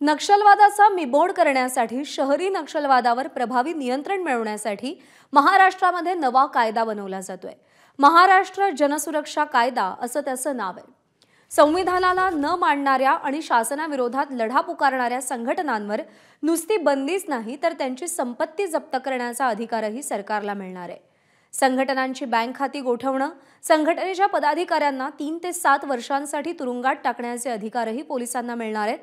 नक्षलवादाचा बिमोड करण्यासाठी शहरी नक्षलवादावर प्रभावी नियंत्रण मिळवण्यासाठी महाराष्ट्रामध्ये नवा कायदा बनवला जातोय। महाराष्ट्र जनसुरक्षा कायदा असं त्याचं नाव आहे। संविधानाला न मानणाऱ्या आणि शासनाविरोधात लढा पुकारणाऱ्या संघटनांवर नुसती बंदीच नाही तर त्यांची संपत्ती जप्त करण्याचा अधिकारही सरकारला मिळणार आहे। संघटनांची बँक खाती गोठवणं, संघटनेच्या पदाधिकाऱ्यांना 3 ते 7 वर्षांसाठी तुरुंगात टाकण्याचे अधिकारही पोलिसांना मिळणार आहेत।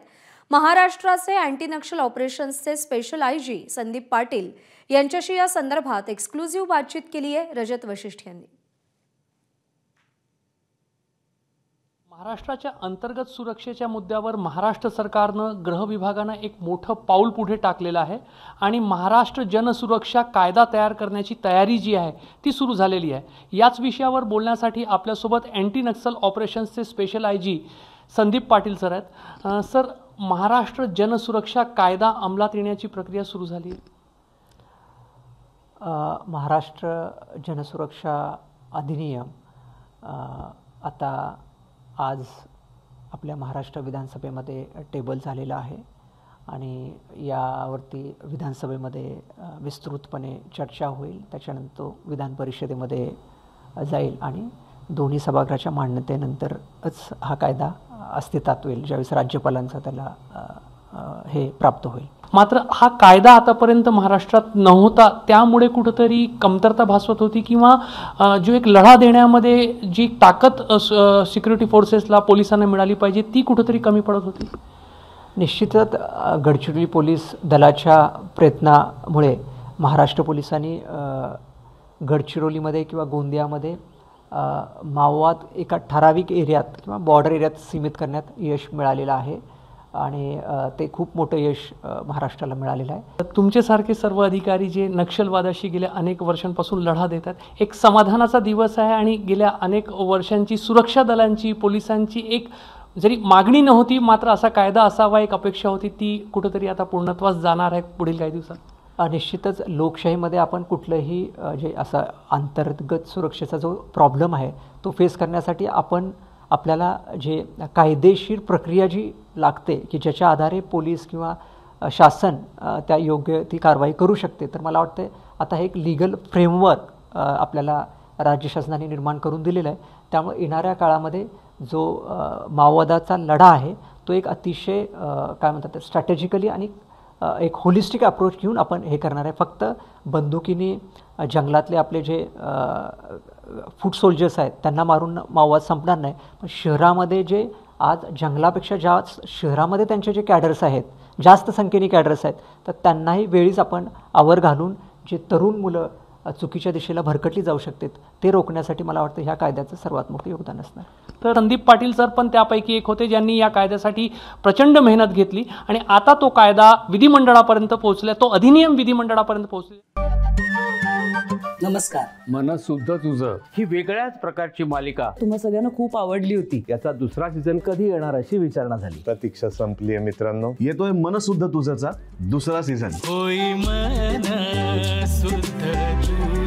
महाराष्ट्राचे अँटी नक्षल ऑपरेशन्सचे स्पेशल आयजी संदीप पाटील यांच्याशी या संदर्भात एक्सक्लुझिव्ह बातचीत केली आहे रजत वशिष्ठ यांनी। महाराष्ट्राच्या अंतर्गत सुरक्षेच्या मुद्द्यावर महाराष्ट्र सरकारनं गृह विभागानं एक मोठं पाऊल पुढे टाकलेलं आहे आणि महाराष्ट्र जनसुरक्षा कायदा तयार करण्याची तयारी जी आहे ती सुरू झालेली आहे। याच विषयावर बोलण्यासाठी आपल्यासोबत अँटी नक्सल ऑपरेशन्सचे special IG Sandeep Patil sir आहेत। सर, महाराष्ट्र जनसुरक्षा कायदा अंमलात येण्याची प्रक्रिया सुरू झाली आहे। महाराष्ट्र जनसुरक्षा अधिनियम आता आज आपल्या महाराष्ट्र विधानसभेमध्ये टेबल झालेला आहे आणि यावरती विधानसभेमध्ये विस्तृतपणे चर्चा होईल। त्याच्यानंतर विधान परिषदेमध्ये जाईल आणि दोन्ही सभागृहाच्या मान्यतेनंतरच हा कायदा अस्तित्वात येईल, ज्यावेळेस राज्यपालांचा त्याला हे प्राप्त होईल। मात्र हा कायदा आतापर्यंत महाराष्ट्रात नव्हता, त्यामुळे कुठेतरी कमतरता भासवत होती किंवा जो एक लढा देण्यामध्ये जी ताकद सिक्युरिटी फोर्सेसला पोलिसांना मिळाली पाहिजे ती कुठेतरी कमी पडत होती। निश्चितच गडचिरोली पोलीस दलाच्या प्रयत्नामुळे महाराष्ट्र पोलिसांनी गडचिरोलीमध्ये किंवा गोंदियामध्ये माओवाद एका ठराविक एरियात किंवा बॉर्डर एरियात सीमित करण्यात यश मिळालेलं आहे आणि ते खूप मोठं यश महाराष्ट्राला मिळालेलं आहे। तुमच्यासारखे सर्व अधिकारी जे नक्षलवादाशी गेल्या अनेक वर्षांपासून लढा देतात, एक समाधानाचा दिवस आहे आणि गेल्या अनेक वर्षांची सुरक्षा दलांची पोलिसांची एक जरी मागणी नव्हती मात्र असा कायदा असावा एक अपेक्षा होती, ती कुठेतरी आता पूर्णत्वास जाणार आहे पुढील काही दिवसात। निश्चितच लोकशाहीमध्ये आपण कुठलंही जे असा अंतर्गत सुरक्षेचा जो प्रॉब्लेम आहे तो फेस करण्यासाठी आपल्याला जे कायदेशीर प्रक्रिया जी लागते की ज्याच्या आधारे पोलीस किंवा शासन त्या योग्य ती कारवाई करू शकते, तर मला वाटतं आता हे एक लीगल फ्रेमवर्क आपल्याला राज्य शासनाने निर्माण करून दिलेलं आहे। त्यामुळे येणाऱ्या काळामध्ये जो माओवादाचा लढा आहे तो एक अतिशय काय म्हणतात स्ट्रॅटेजिकली आणि एक होलिस्टिक अप्रोच घेऊन आपण हे करणार आहे। फक्त बंदुकीने जंगलातले आपले जे फूट सोल्जर्स आहेत त्यांना मारून माओवाद संपणार नाही, पण शहरामध्ये जे आज जंगलापेक्षा जास्त शहरामध्ये त्यांचे जे कॅडर्स आहेत, जास्त संख्येने कॅडर्स आहेत, तर त्यांनाही वेळीच आपण आवर घालून जे तरुण मुलं चुकीच्या दिशेला भरकटली जाऊ शकतात ते रोखण्यासाठी मला वाटतं ह्या कायद्याचं सर्वात मोठं योगदान असणार। तर संदीप पाटील सर पण त्यापैकी एक होते ज्यांनी या कायद्यासाठी प्रचंड मेहनत घेतली आणि आता तो कायदा विधिमंडळापर्यंत पोहोचला, तो अधिनियम विधिमंडळापर्यंत पोहोचला। नमस्कार, मन सुद्धा तुझं ही वेगळ्याच प्रकारची मालिका तुम्हा सगळ्यांना खूप आवडली होती। याचा दुसरा सीझन कधी येणार अशी विचारणा झाली। प्रतीक्षा संपली आहे मित्रांनो, येतोय मन सुद्धा तुझाचा दुसरा सीझन। होई मन सुद्धा